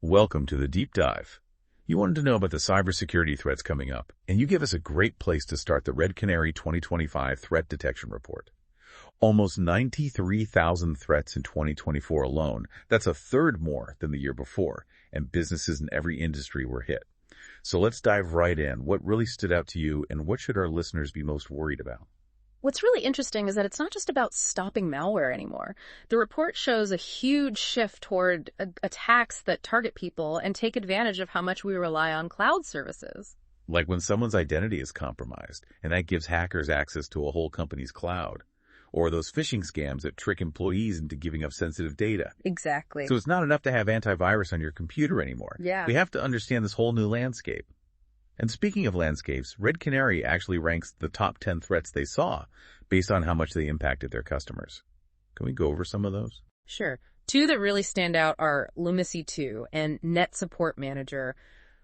Welcome to the Deep Dive. You wanted to know about the cybersecurity threats coming up, and you give us a great place to start the Red Canary 2025 Threat Detection Report. Almost 93,000 threats in 2024 alone. That's a third more than the year before, and businesses in every industry were hit. So let's dive right in. What really stood out to you, and what should our listeners be most worried about? What's really interesting is that it's not just about stopping malware anymore. The report shows a huge shift toward attacks that target people and take advantage of how much we rely on cloud services. Like when someone's identity is compromised, and that gives hackers access to a whole company's cloud. Or those phishing scams that trick employees into giving up sensitive data. Exactly. So it's not enough to have antivirus on your computer anymore. Yeah. We have to understand this whole new landscape. And speaking of landscapes, Red Canary actually ranks the top 10 threats they saw based on how much they impacted their customers. Can we go over some of those? Sure. Two that really stand out are Lumacy 2 and Net Support Manager.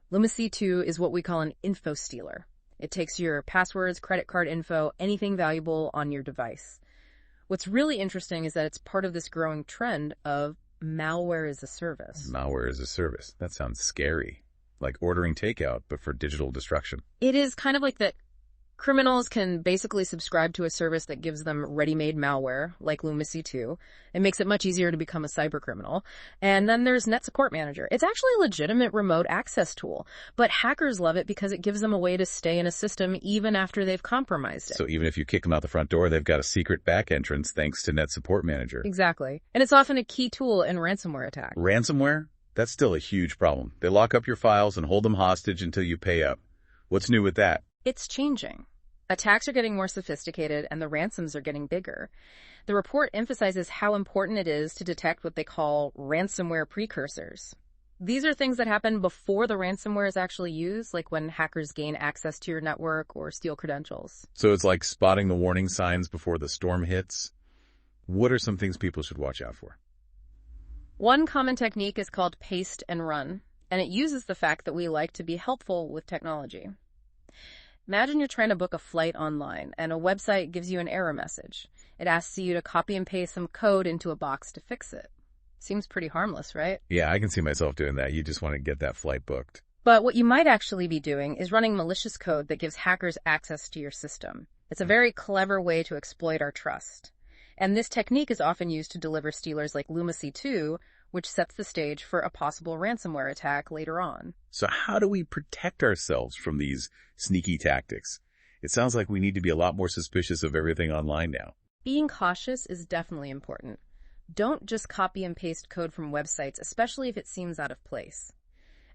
Lumacy 2 is what we call an info stealer. It takes your passwords, credit card info, anything valuable on your device. What's really interesting is that it's part of this growing trend of malware as a service. Malware as a service. That sounds scary. Like ordering takeout, but for digital destruction. It is kind of like that criminals can basically subscribe to a service that gives them ready-made malware, like Lumacy 2. It makes it much easier to become a cyber criminal. And then there's Net Support Manager. It's actually a legitimate remote access tool, but hackers love it because it gives them a way to stay in a system even after they've compromised it. So even if you kick them out the front door, they've got a secret back entrance thanks to Net Support Manager. Exactly. And it's often a key tool in ransomware attacks. Ransomware? That's still a huge problem. They lock up your files and hold them hostage until you pay up. What's new with that? It's changing. Attacks are getting more sophisticated and the ransoms are getting bigger. The report emphasizes how important it is to detect what they call ransomware precursors. These are things that happen before the ransomware is actually used, like when hackers gain access to your network or steal credentials. So it's like spotting the warning signs before the storm hits. What are some things people should watch out for? One common technique is called paste and run, and it uses the fact that we like to be helpful with technology. Imagine you're trying to book a flight online, and a website gives you an error message. It asks you to copy and paste some code into a box to fix it. Seems pretty harmless, right? Yeah, I can see myself doing that. You just want to get that flight booked. But what you might actually be doing is running malicious code that gives hackers access to your system. It's a very clever way to exploit our trust. And this technique is often used to deliver stealers like Lumacy 2, which sets the stage for a possible ransomware attack later on. So how do we protect ourselves from these sneaky tactics? It sounds like we need to be a lot more suspicious of everything online now. Being cautious is definitely important. Don't just copy and paste code from websites, especially if it seems out of place.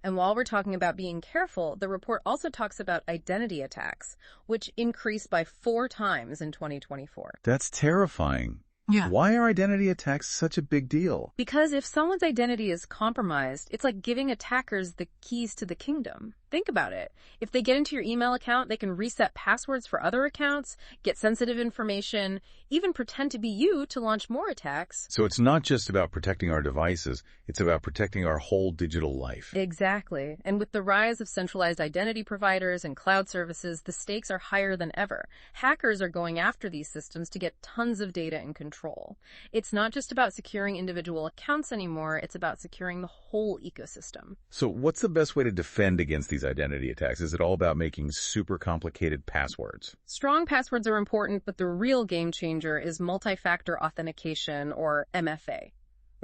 And while we're talking about being careful, the report also talks about identity attacks, which increased by 4 times in 2024. That's terrifying. Yeah. Why are identity attacks such a big deal? Because if someone's identity is compromised, it's like giving attackers the keys to the kingdom. Think about it. If they get into your email account, they can reset passwords for other accounts, get sensitive information, even pretend to be you to launch more attacks. So it's not just about protecting our devices, it's about protecting our whole digital life. Exactly. And with the rise of centralized identity providers and cloud services, the stakes are higher than ever. Hackers are going after these systems to get tons of data and control. It's not just about securing individual accounts anymore, it's about securing the whole ecosystem. So what's the best way to defend against these identity attacks? Is it all about making super complicated passwords? Strong passwords are important, but the real game changer is multi-factor authentication, or MFA.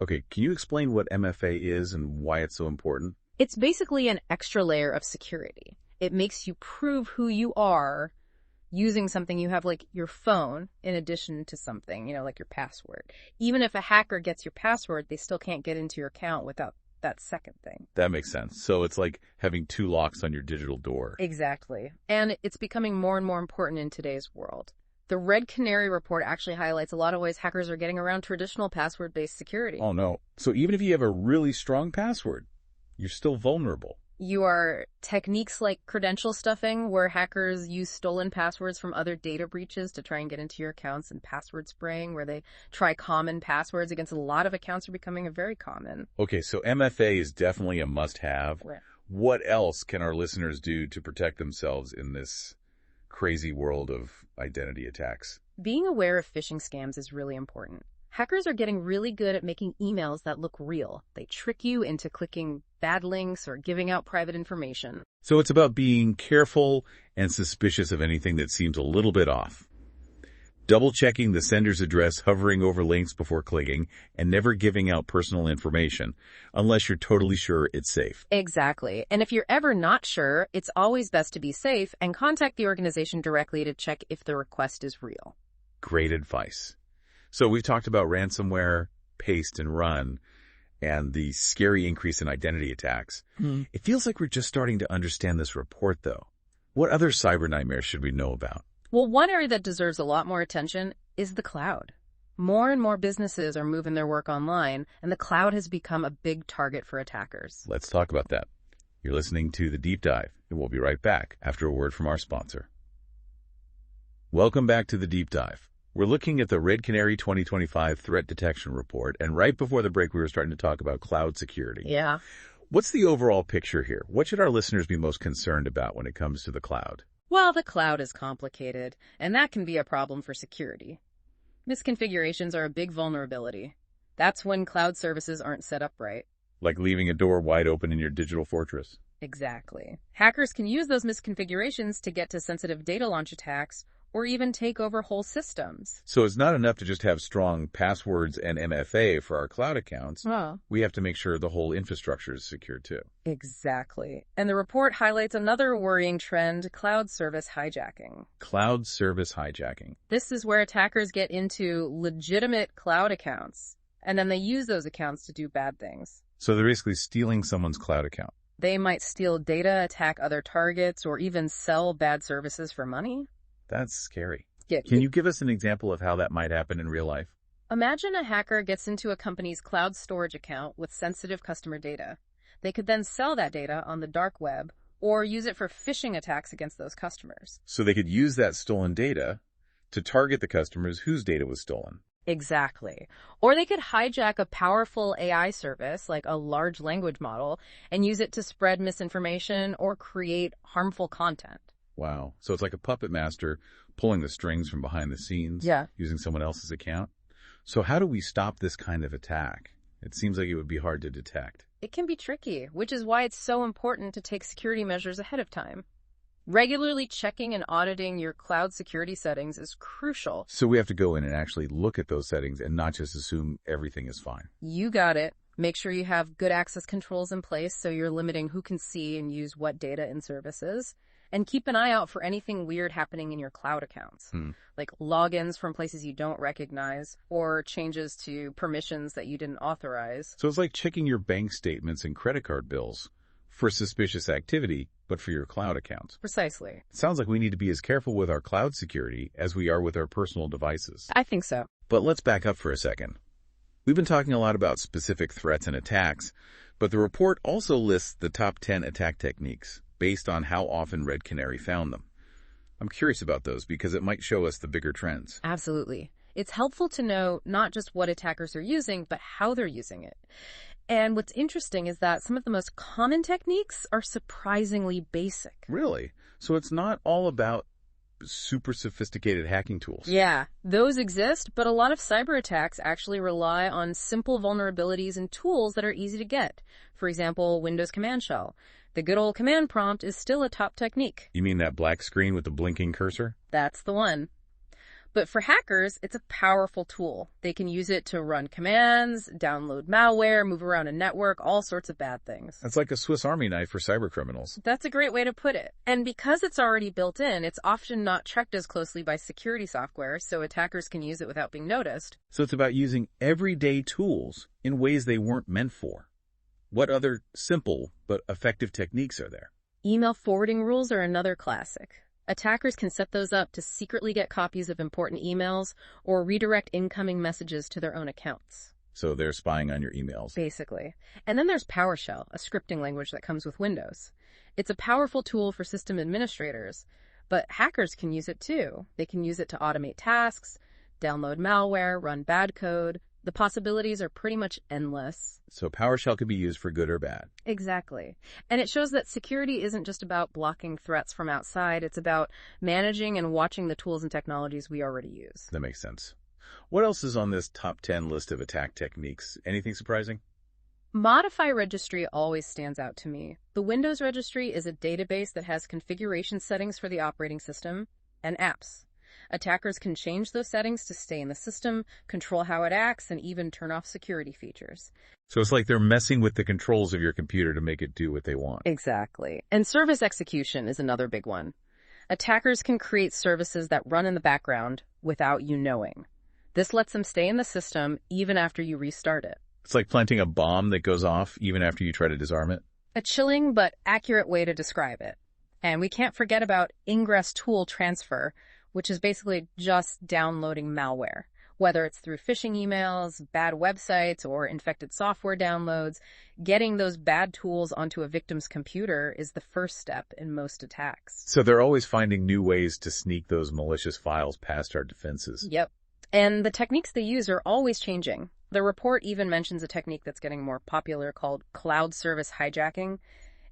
Okay, can you explain what MFA is and why it's so important? It's basically an extra layer of security. It makes you prove who you are using something you have, like your phone, in addition to something, like your password. Even if a hacker gets your password, they still can't get into your account without that second thing. That makes sense. So it's like having 2 locks on your digital door. Exactly. And it's becoming more and more important in today's world. The Red Canary report actually highlights a lot of ways hackers are getting around traditional password-based security. Oh no. So even if you have a really strong password, you're still vulnerable. You are techniques like credential stuffing, where hackers use stolen passwords from other data breaches to try and get into your accounts, and password spraying, where they try common passwords against a lot of accounts, are becoming very common. Okay, so MFA is definitely a must-have. Right. What else can our listeners do to protect themselves in this crazy world of identity attacks? Being aware of phishing scams is really important. Hackers are getting really good at making emails that look real. They trick you into clicking bad links or giving out private information. So it's about being careful and suspicious of anything that seems a little bit off. Double-checking the sender's address, hovering over links before clicking, and never giving out personal information unless you're totally sure it's safe. Exactly. And if you're ever not sure, it's always best to be safe and contact the organization directly to check if the request is real. Great advice. So we've talked about ransomware, paste and run, and the scary increase in identity attacks. It feels like we're just starting to understand this report, though. What other cyber nightmares should we know about? Well, one area that deserves a lot more attention is the cloud. More and more businesses are moving their work online, and the cloud has become a big target for attackers. Let's talk about that. You're listening to The Deep Dive, and we'll be right back after a word from our sponsor. Welcome back to The Deep Dive. We're looking at the Red Canary 2025 Threat Detection Report, and right before the break, we were starting to talk about cloud security. Yeah. What's the overall picture here? What should our listeners be most concerned about when it comes to the cloud? Well, the cloud is complicated, and that can be a problem for security. Misconfigurations are a big vulnerability. That's when cloud services aren't set up right. Like leaving a door wide open in your digital fortress. Exactly. Hackers can use those misconfigurations to get to sensitive data launch attacks or even take over whole systems. So it's not enough to just have strong passwords and MFA for our cloud accounts. Oh. We have to make sure the whole infrastructure is secure too. Exactly. And the report highlights another worrying trend, cloud service hijacking. Cloud service hijacking. This is where attackers get into legitimate cloud accounts, and then they use those accounts to do bad things. So they're basically stealing someone's cloud account. They might steal data, attack other targets, or even sell bad services for money. That's scary. Yeah. Can you give us an example of how that might happen in real life? Imagine a hacker gets into a company's cloud storage account with sensitive customer data. They could then sell that data on the dark web or use it for phishing attacks against those customers. So they could use that stolen data to target the customers whose data was stolen. Exactly. Or they could hijack a powerful AI service like a large language model and use it to spread misinformation or create harmful content. Wow. So it's like a puppet master pulling the strings from behind the scenes, using someone else's account. So how do we stop this kind of attack? It seems like it would be hard to detect. It can be tricky, which is why it's so important to take security measures ahead of time. Regularly checking and auditing your cloud security settings is crucial. So we have to go in and actually look at those settings and not just assume everything is fine. You got it. Make sure you have good access controls in place so you're limiting who can see and use what data and services. And keep an eye out for anything weird happening in your cloud accounts, like logins from places you don't recognize or changes to permissions that you didn't authorize. So it's like checking your bank statements and credit card bills for suspicious activity, but for your cloud accounts. Precisely. It sounds like we need to be as careful with our cloud security as we are with our personal devices. I think so. But let's back up for a second. We've been talking a lot about specific threats and attacks, but the report also lists the top 10 attack techniques based on how often Red Canary found them. I'm curious about those because it might show us the bigger trends. Absolutely. It's helpful to know not just what attackers are using, but how they're using it. And what's interesting is that some of the most common techniques are surprisingly basic. Really? So it's not all about super sophisticated hacking tools? Yeah, those exist, but a lot of cyber attacks actually rely on simple vulnerabilities and tools that are easy to get. For example, Windows Command Shell. The good old command prompt is still a top technique. You mean that black screen with the blinking cursor? That's the one. But for hackers, it's a powerful tool. They can use it to run commands, download malware, move around a network, all sorts of bad things. That's like a Swiss Army knife for cyber criminals. That's a great way to put it. And because it's already built in, it's often not checked as closely by security software, so attackers can use it without being noticed. So it's about using everyday tools in ways they weren't meant for. What other simple but effective techniques are there? Email forwarding rules are another classic. Attackers can set those up to secretly get copies of important emails or redirect incoming messages to their own accounts. So they're spying on your emails. Basically. And then there's PowerShell, a scripting language that comes with Windows. It's a powerful tool for system administrators, but hackers can use it too. They can use it to automate tasks, download malware, run bad code. The possibilities are pretty much endless. So PowerShell could be used for good or bad. Exactly. And it shows that security isn't just about blocking threats from outside. It's about managing and watching the tools and technologies we already use. That makes sense. What else is on this top 10 list of attack techniques? Anything surprising? Modify registry always stands out to me. The Windows registry is a database that has configuration settings for the operating system and apps. Attackers can change those settings to stay in the system, control how it acts, and even turn off security features. So it's like they're messing with the controls of your computer to make it do what they want. Exactly. And service execution is another big one. Attackers can create services that run in the background without you knowing. This lets them stay in the system even after you restart it. It's like planting a bomb that goes off even after you try to disarm it. A chilling but accurate way to describe it. And we can't forget about ingress tool transfer, which is basically just downloading malware. Whether it's through phishing emails, bad websites, or infected software downloads, getting those bad tools onto a victim's computer is the first step in most attacks. So they're always finding new ways to sneak those malicious files past our defenses. Yep. And the techniques they use are always changing. The report even mentions a technique that's getting more popular called cloud service hijacking.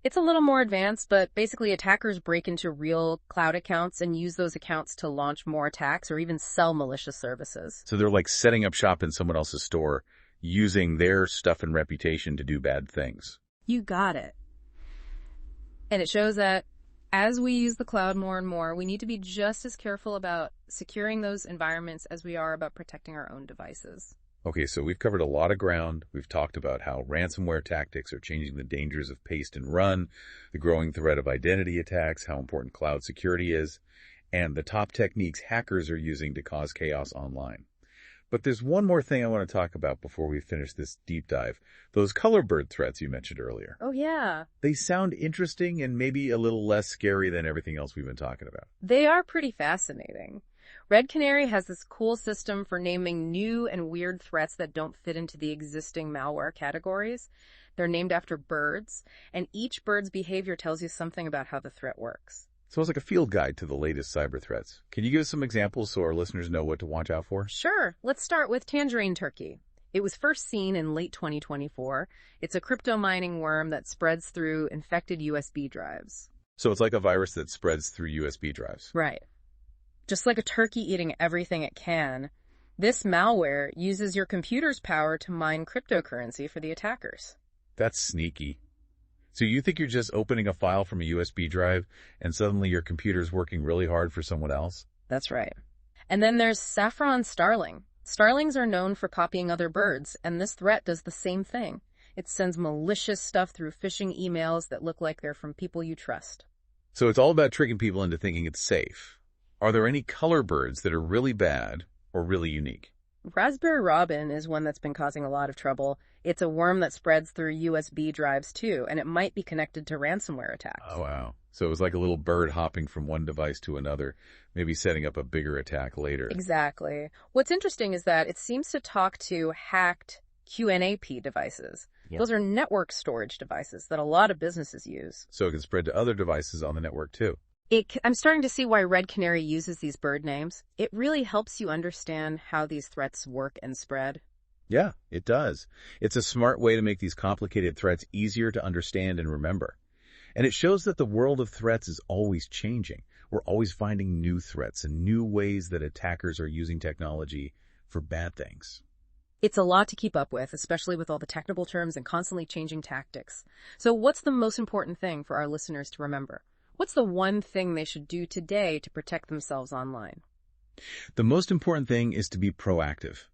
It's a little more advanced, but basically attackers break into real cloud accounts and use those accounts to launch more attacks or even sell malicious services. So they're like setting up shop in someone else's store, using their stuff and reputation to do bad things. You got it. And it shows that as we use the cloud more and more, we need to be just as careful about securing those environments as we are about protecting our own devices. Okay, so we've covered a lot of ground. We've talked about how ransomware tactics are changing the dangers of paste and run, the growing threat of identity attacks, how important cloud security is, and the top techniques hackers are using to cause chaos online. But there's one more thing I want to talk about before we finish this deep dive. Those color bird threats you mentioned earlier. Oh, yeah. They sound interesting and maybe a little less scary than everything else we've been talking about. They are pretty fascinating. Red Canary has this cool system for naming new and weird threats that don't fit into the existing malware categories. They're named after birds, and each bird's behavior tells you something about how the threat works. So it's like a field guide to the latest cyber threats. Can you give us some examples so our listeners know what to watch out for? Sure. Let's start with tangerine turkey. It was first seen in late 2024. It's a crypto mining worm that spreads through infected USB drives. So it's like a virus that spreads through USB drives. Right. Just like a turkey eating everything it can, this malware uses your computer's power to mine cryptocurrency for the attackers. That's sneaky. So you think you're just opening a file from a USB drive and suddenly your computer's working really hard for someone else? That's right. And then there's saffron starling. Starlings are known for copying other birds, and this threat does the same thing. It sends malicious stuff through phishing emails that look like they're from people you trust. So it's all about tricking people into thinking it's safe. Are there any color birds that are really bad or really unique? Raspberry robin is one that's been causing a lot of trouble. It's a worm that spreads through USB drives too, and it might be connected to ransomware attacks. Oh, wow. So it was like a little bird hopping from one device to another, maybe setting up a bigger attack later. Exactly. What's interesting is that it seems to talk to hacked QNAP devices. Yeah. Those are network storage devices that a lot of businesses use. So it can spread to other devices on the network too. I'm starting to see why Red Canary uses these bird names. It really helps you understand how these threats work and spread. Yeah, it does. It's a smart way to make these complicated threats easier to understand and remember. And it shows that the world of threats is always changing. We're always finding new threats and new ways that attackers are using technology for bad things. It's a lot to keep up with, especially with all the technical terms and constantly changing tactics. So what's the most important thing for our listeners to remember? What's the one thing they should do today to protect themselves online? The most important thing is to be proactive.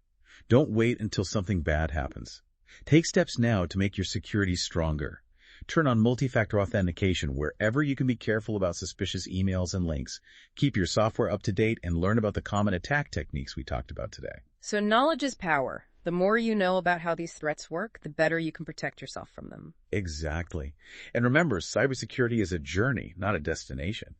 Don't wait until something bad happens. Take steps now to make your security stronger. Turn on multi-factor authentication wherever you can be careful about suspicious emails and links. Keep your software up to date and learn about the common attack techniques we talked about today. So knowledge is power. The more you know about how these threats work, the better you can protect yourself from them. Exactly. And remember, cybersecurity is a journey, not a destination.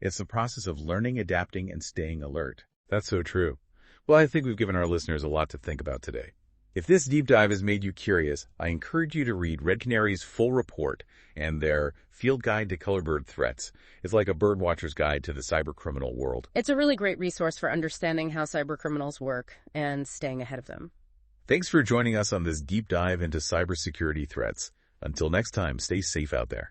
It's the process of learning, adapting, and staying alert. That's so true. Well, I think we've given our listeners a lot to think about today. If this deep dive has made you curious, I encourage you to read Red Canary's full report and their field guide to colorbird threats. It's like a birdwatcher's guide to the cybercriminal world. It's a really great resource for understanding how cybercriminals work and staying ahead of them. Thanks for joining us on this deep dive into cybersecurity threats. Until next time, stay safe out there.